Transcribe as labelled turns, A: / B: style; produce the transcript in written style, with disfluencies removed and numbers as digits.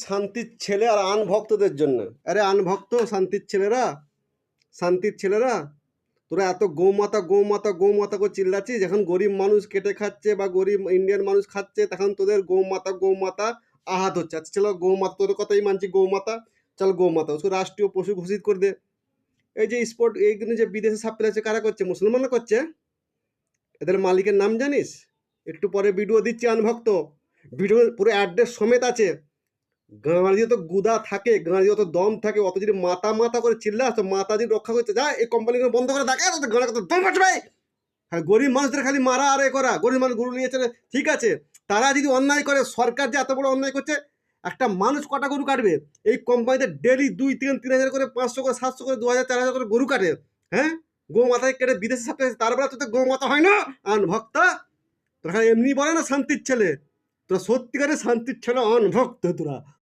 A: শান্তির ছেলে আর আনভক্তদের জন্য। আরে আনভক্ত শান্তির ছেলেরা তোরা এত গৌমাতা গৌমাতা গৌমাতা করে চিল্লাচ্ছিস, যখন গরিব মানুষ কেটে খাচ্ছে বা গরিব ইন্ডিয়ান মানুষ খাচ্ছে তখন তোদের গৌমাতা গৌমাতা আহাত হচ্ছে। আচ্ছা চলো গৌমাতা, তোদের কথাই মানছি গৌমাতা, চল গৌমাতা ওকে রাষ্ট্রীয় পশু ঘোষিত করে দে। এই যে স্পোর্ট এইগুলো যে বিদেশে সাপ্লাই হচ্ছে কারা করছে? মুসলমানরা করছে। এদের মালিকের নাম জানিস? একটু পরে ভিডিও দিচ্ছি আনভক্ত, ভিডিও পুরো অ্যাড্রেস সমেত আছে। গাঁড়ি তো গুদা থাকে, গাঁড়ি যত দম থাকে, অত যদি মাথা মাথা করে চিল্লাস তো মাথা যদি রক্ষা করতে যা এই কোম্পানিগুলো বন্ধ করে দেখা তো গাঁড়া কত দম আছে ভাই। হ্যাঁ, গরিব মানুষদের খালি মারা আর এ করা, গরিব মানুষ গরু নিয়েছে ঠিক আছে, তারা যদি অন্যায় করে, সরকার যে এত বড় অন্যায় করছে, একটা মানুষ কটা গরু কাটবে? এই কোম্পানিতে ডেলি 2-3-3 হাজার করে, 500 করে, 700 করে, 2000-4000 করে গরু কাটে। হ্যাঁ, গো মাথায় কেটে বিদেশে সাপ্লাই, তারপরে তো গো মাথা হয় না আনভক্তা। তোরা এমনি বলে না শান্তির ছেলে, তোরা সত্যিকারের শান্তির ছেলে, অনভক্ত তোরা।